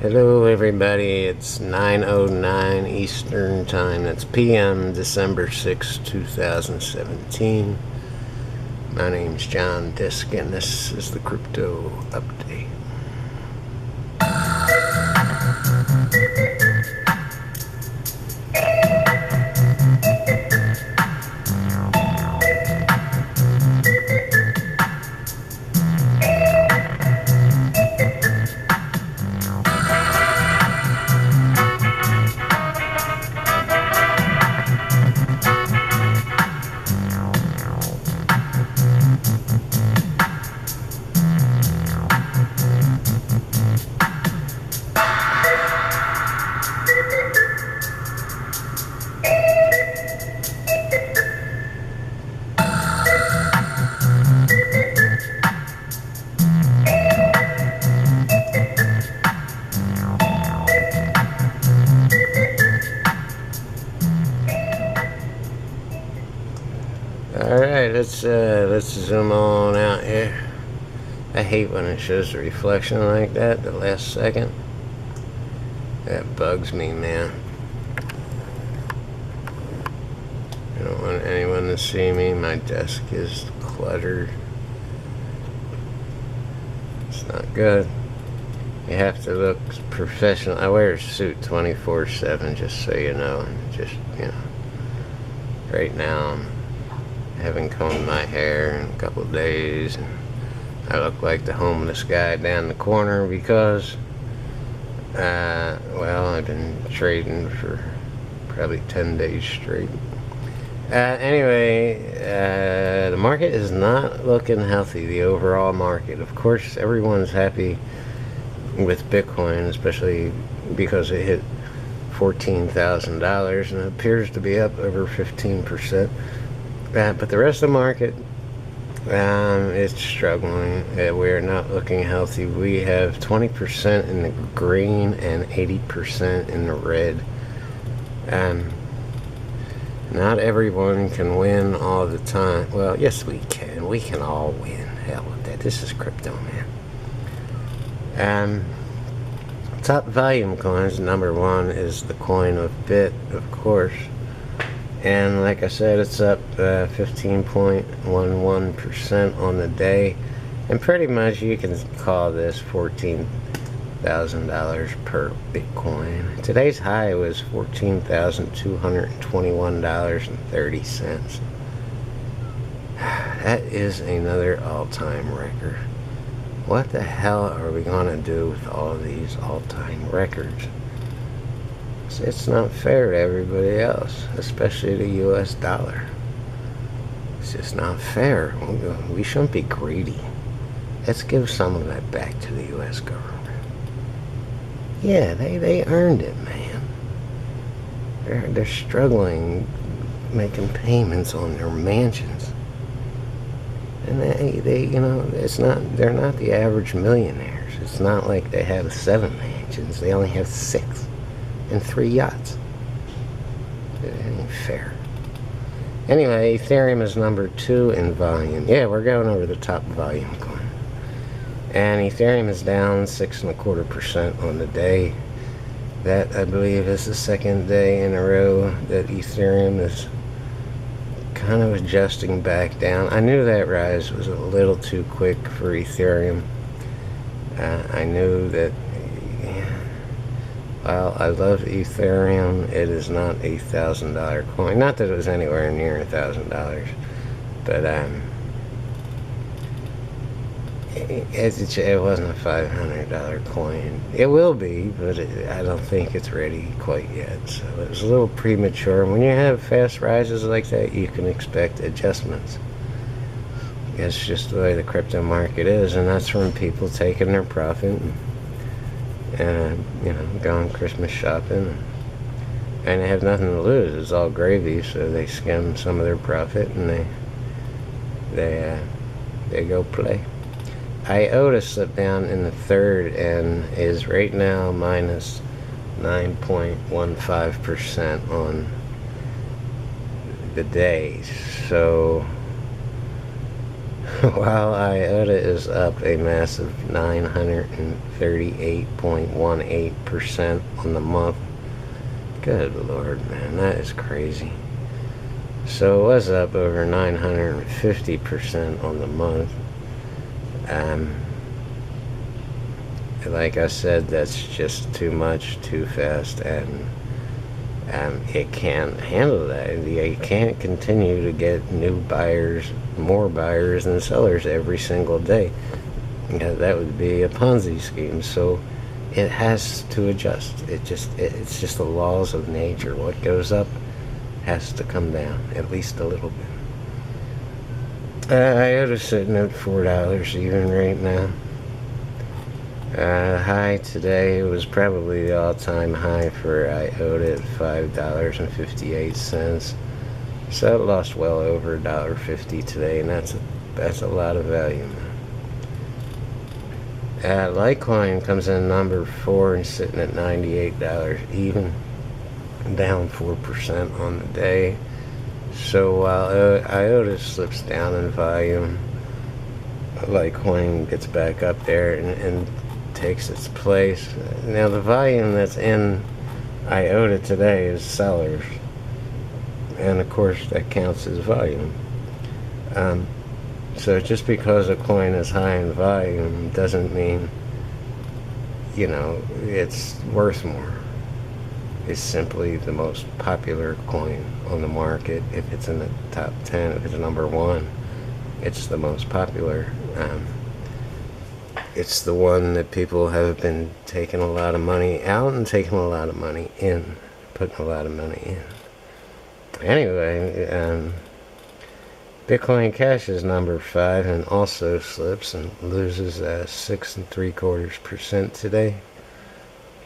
Hello everybody, it's 9:09 Eastern Time. That's PM, December 6, 2017. My name's John Disk and this is the Crypto Update. Alright, let's zoom on out here. I hate when it shows the reflection like that, the last second. That bugs me, man. I don't want anyone to see me. My desk is cluttered. It's not good. You have to look professional. I wear a suit 24/7, just so you know. Just, you know, right now I haven't combed my hair in a couple of days, and I look like the homeless guy down the corner because, well, I've been trading for probably 10 days straight. Anyway, the market is not looking healthy, the overall market. Of course, everyone's happy with Bitcoin, especially because it hit $14,000 and it appears to be up over 15%. But the rest of the market, it's struggling. We're not looking healthy. We have 20% in the green and 80% in the red. Not everyone can win all the time. Well, yes, we can. We can all win. Hell with that. This is crypto, man. Top volume coins, number one is the coin of Bit, of course. And like I said, it's up 15.11% on the day. And pretty much you can call this $14,000 per Bitcoin. Today's high was $14,221.30. That is another all-time record. What the hell are we going to do with all of these all-time records? It's not fair to everybody else, especially the US dollar. It's just not fair. We shouldn't be greedy. Let's give some of that back to the US government. Yeah, they earned it, man. They're struggling making payments on their mansions. And they you know, they're not the average millionaires. It's not like they have 7 mansions. They only have 6. And 3 yachts. It ain't fair. Anyway, Ethereum is number 2 in volume. Yeah, we're going over the top volume coin. And Ethereum is down 6.25% on the day. That, I believe, is the second day in a row that Ethereum is kind of adjusting back down. I knew that rise was a little too quick for Ethereum. I knew that. Well, I love Ethereum. It is not a $1,000 coin. Not that it was anywhere near $1,000, but it wasn't a $500 coin. It will be, but I don't think it's ready quite yet. So it was a little premature. When you have fast rises like that, you can expect adjustments. It's just the way the crypto market is, and that's from people taking their profit and you know, going Christmas shopping, and they have nothing to lose. It's all gravy, so they skim some of their profit and they go play. IOTA slipped down in the third and is right now minus 9.15% on the day. So while IOTA is up a massive 938.18% on the month. Good Lord, man, that is crazy. So it was up over 950% on the month. Like I said, that's just too much, too fast, and it can't handle that. You can't continue to get new buyers, more buyers than sellers every single day. That would be a Ponzi scheme. So it has to adjust. It's just the laws of nature. What goes up has to come down at least a little bit. IOTA's sitting at $4 even right now. High today was probably the all-time high for IOTA at $5.58. So it lost well over $1.50 today, and that's a lot of value. Litecoin comes in number 4 and sitting at $98 even, down 4% on the day. So while IOTA slips down in volume, Litecoin gets back up there and takes its place. Now the volume that's in IOTA today is sellers, and of course that counts as volume. So just because a coin is high in volume doesn't mean, it's worth more. It's simply the most popular coin on the market. If it's in the top 10, if it's number 1, it's the most popular. It's the one that people have been taking a lot of money out and taking a lot of money in, putting a lot of money in. Anyway, Bitcoin Cash is number 5 and also slips and loses 6 3/4% today.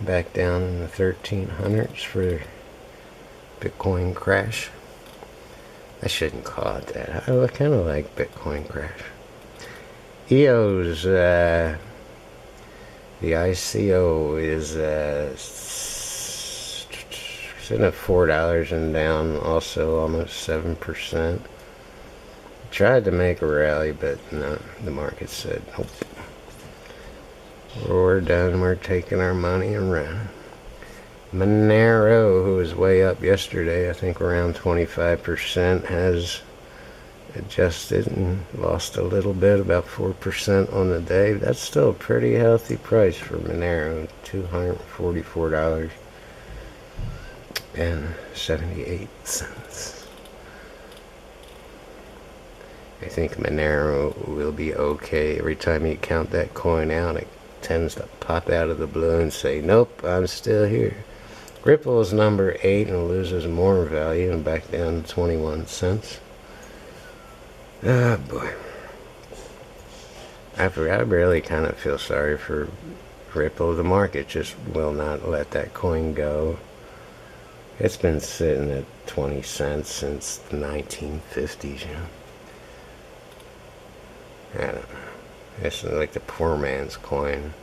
Back down in the 1300s for Bitcoin Crash. I shouldn't call it that. I kind of like Bitcoin Crash. EO's, the ICO is sitting at $4 and down, also almost 7%. Tried to make a rally, but no, the market said, nope. We're done, we're taking our money and running. Monero, who was way up yesterday, I think around 25%, has adjusted and lost a little bit, about 4% on the day. That's still a pretty healthy price for Monero, $244.78. I think Monero will be okay. Every time you count that coin out, it tends to pop out of the blue and say, nope, I'm still here. Ripple is number 8 and loses more value and back down to 21 cents. Ah, boy. I really kind of feel sorry for Ripple. The market just will not let that coin go. It's been sitting at 20 cents since the 1950s, I don't know. It's like the poor man's coin.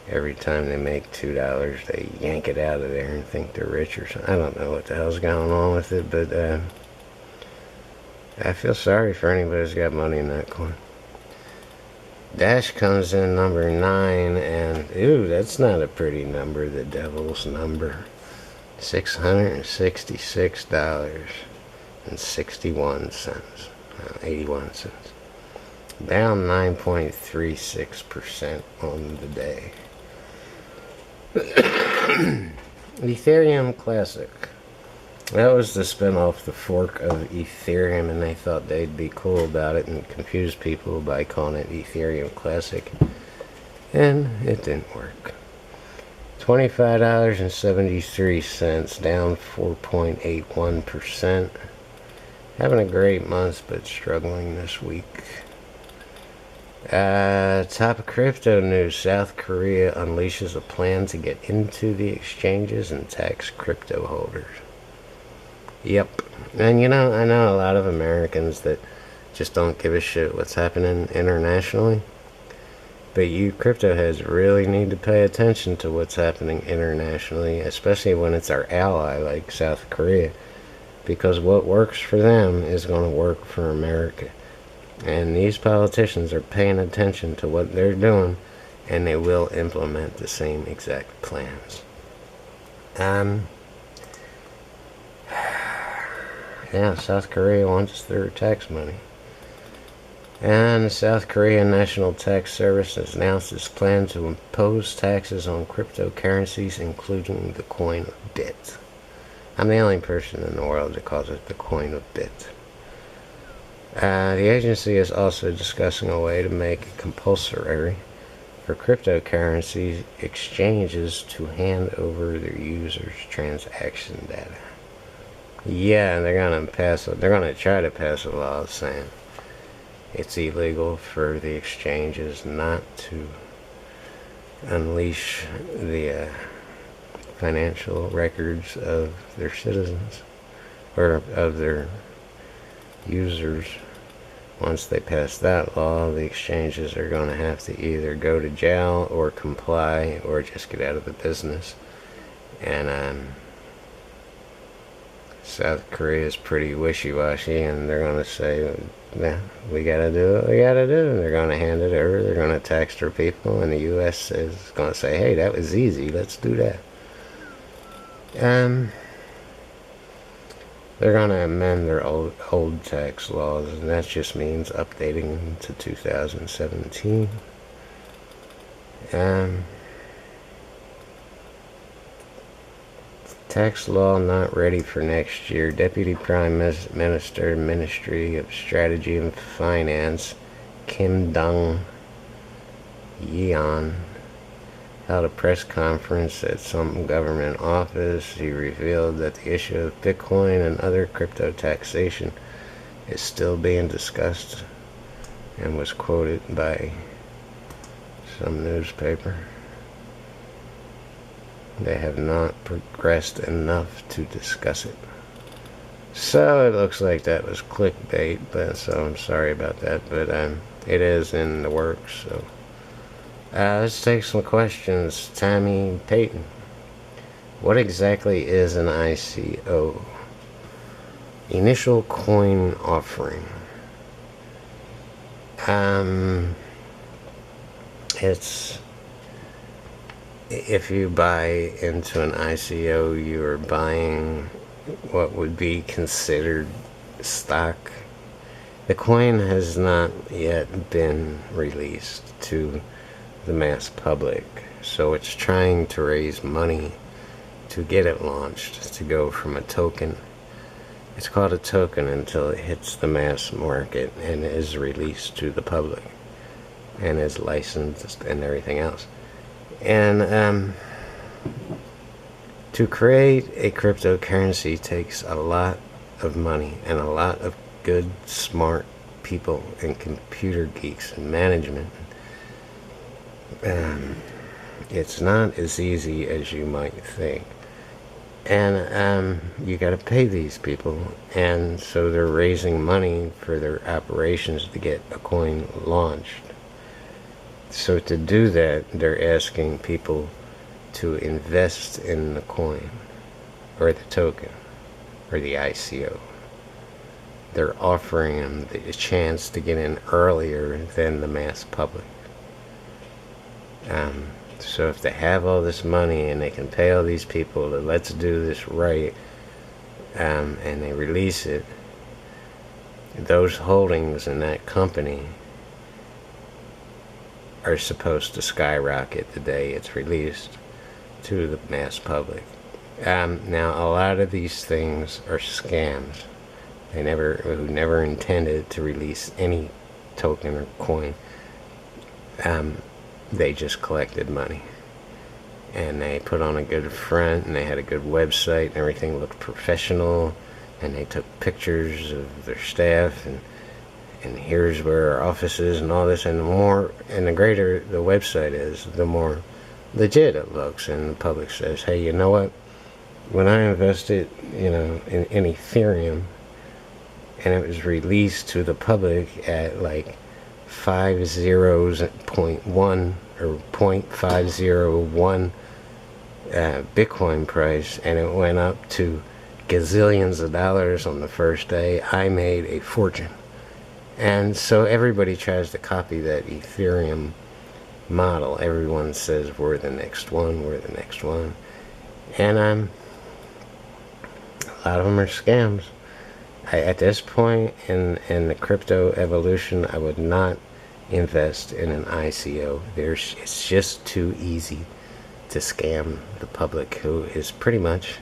Every time they make $2, they yank it out of there and think they're rich or something. I don't know what the hell's going on with it, but I feel sorry for anybody who's got money in that coin. Dash comes in number 9, and ooh, that's not a pretty number, the devil's number. $666.61. 81 cents. Down 9.36% on the day. Ethereum Classic. That was the spin-off, the fork of Ethereum, and they thought they'd be cool about it and confuse people by calling it Ethereum Classic. And it didn't work. $25.73, down 4.81%. Having a great month, but struggling this week. Top of crypto news. South Korea unleashes a plan to get into the exchanges and tax crypto holders. Yep. And I know a lot of Americans that just don't give a shit what's happening internationally. But you crypto heads really need to pay attention to what's happening internationally, especially when it's our ally like South Korea. Because what works for them is going to work for America. And these politicians are paying attention to what they're doing, and they will implement the same exact plans. Yeah, South Korea wants their tax money. And the South Korean National Tax Service has announced its plan to impose taxes on cryptocurrencies, including the coin of bit. I'm the only person in the world that calls it the coin of bit. The agency is also discussing a way to make it compulsory for cryptocurrency exchanges to hand over their users' transaction data. Yeah, they're gonna try to pass a law saying it's illegal for the exchanges not to unleash the financial records of their citizens or of their users. Once they pass that law, the exchanges are going to have to either go to jail or comply or just get out of the business. And South Korea is pretty wishy-washy, and they're going to say, yeah, we got to do what we got to do. They're going to hand it over. They're going to tax their people, and the U.S. is going to say, hey, that was easy. Let's do that. They're going to amend their old tax laws, and that just means updating them to 2017. Tax law not ready for next year. Deputy Prime Minister, Ministry of Strategy and Finance, Kim Dong-yeon, held a press conference at some government office. He revealed that the issue of Bitcoin and other crypto taxation is still being discussed, and was quoted by some newspaper. They have not progressed enough to discuss it. So it looks like that was clickbait, but so I'm sorry about that, but it is in the works. So let's take some questions. Tammy Payton, what exactly is an ICO? Initial coin offering. It's, if you buy into an ICO, you are buying what would be considered stock. The coin has not yet been released to the mass public, so it's trying to raise money to get it launched, to go from a token. It's called a token until it hits the mass market and is released to the public and is licensed and everything else. And to create a cryptocurrency takes a lot of money and a lot of good, smart people and computer geeks and management. It's not as easy as you might think. And you got to pay these people, and so they're raising money for their operations to get a coin launched. So to do that, they're asking people to invest in the coin or the token or the ICO. They're offering them the chance to get in earlier than the mass public. So if they have all this money and they can pay all these people to let's do this right, and they release it, those holdings in that company are supposed to skyrocket the day it's released to the mass public. Now, a lot of these things are scams. Who never intended to release any token or coin. They just collected money, and they put on a good front, and they had a good website, and everything looked professional, and they took pictures of their staff, and here's where our office is, and all this, and the greater the website is, the more legit it looks, and the public says, hey, you know what, when I invested in Ethereum, and it was released to the public at like 50.1 or 0.501 Bitcoin price, and it went up to gazillions of dollars on the first day, I made a fortune. And so everybody tries to copy that Ethereum model. Everyone says we're the next one, we're the next one. And a lot of them are scams. At this point in the crypto evolution, I would not invest in an ICO. It's just too easy to scam the public, who is pretty much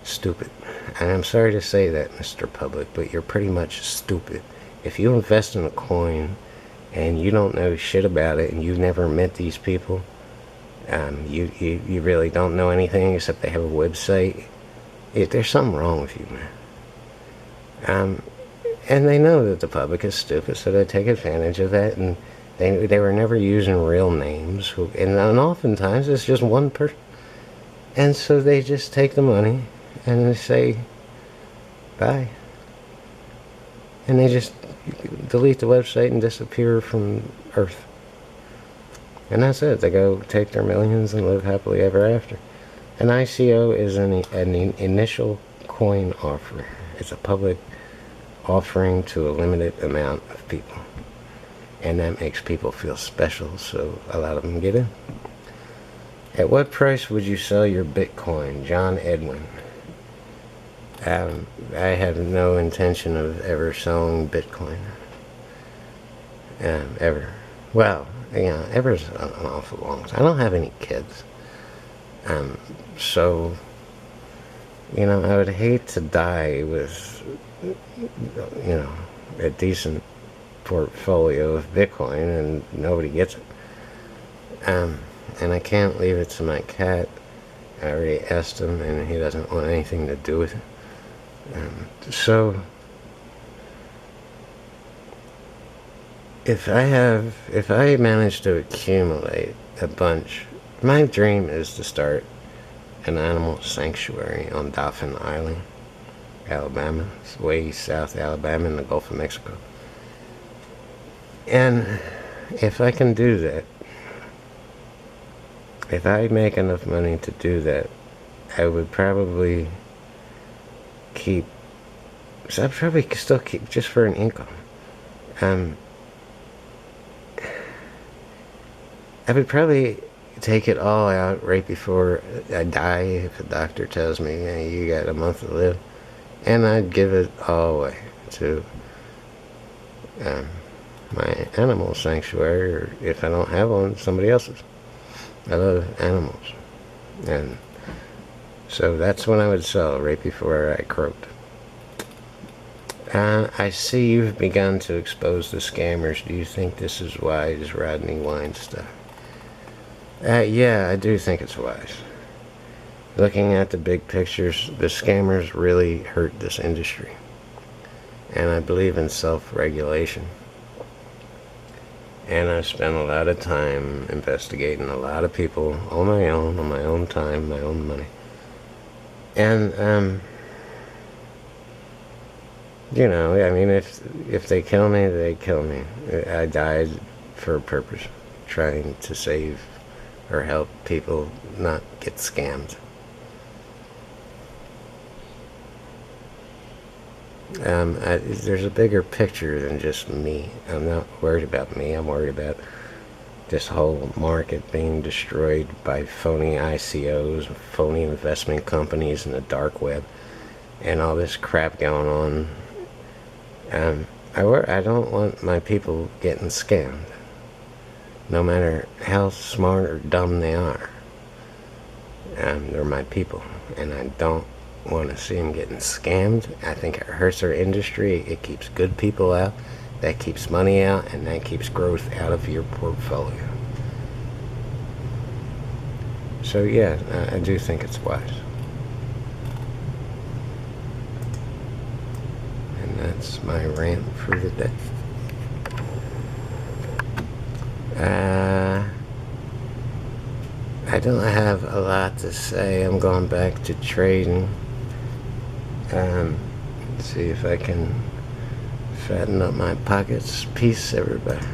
stupid. And I'm sorry to say that, Mr. Public, but you're pretty much stupid. If you invest in a coin and you don't know shit about it and you've never met these people, you really don't know anything except they have a website, there's something wrong with you, man. And they know that the public is stupid, so they take advantage of that, and they were never using real names, and oftentimes it's just one person. And so they just take the money and they say bye, and they just delete the website and disappear from Earth. And that's it. They go take their millions and live happily ever after. An ICO is an initial coin offer. It's a public offering to a limited amount of people, and that makes people feel special, so a lot of them get in. At what price would you sell your Bitcoin? John Edwin. I have no intention of ever selling Bitcoin. Ever. Well, ever's an awful long time. I don't have any kids. So, I would hate to die with, a decent portfolio of Bitcoin and nobody gets it. And I can't leave it to my cat. I already asked him and he doesn't want anything to do with it. So if I manage to accumulate a bunch, my dream is to start an animal sanctuary on Dauphin Island, Alabama. It's way south Alabama in the Gulf of Mexico. And if I can do that, if I make enough money to do that, I would probably still keep just for an income. I would probably take it all out right before I die if a doctor tells me, hey, you got a month to live, and I'd give it all away to my animal sanctuary, or if I don't have one, somebody else's. I love animals, and so that's when I would sell, right before I croaked. I see you've begun to expose the scammers. Do you think this is wise, Rodney Weinstein? Yeah, I do think it's wise. Looking at the big pictures, the scammers really hurt this industry. And I believe in self-regulation. And I've spent a lot of time investigating a lot of people on my own time, my own money. And, if they kill me, they kill me. I died for a purpose, trying to save or help people not get scammed. There's a bigger picture than just me. I'm not worried about me. I'm worried about this whole market being destroyed by phony ICOs, phony investment companies, and the dark web, and all this crap going on. I don't want my people getting scammed, no matter how smart or dumb they are. They're my people, and I don't want to see them getting scammed. I think it hurts our industry. It keeps good people out, that keeps money out, and that keeps growth out of your portfolio. So yeah, I do think it's wise. And that's my rant for the day. I don't have a lot to say. I'm going back to trading. See if I can fatten up my pockets. Peace, everybody.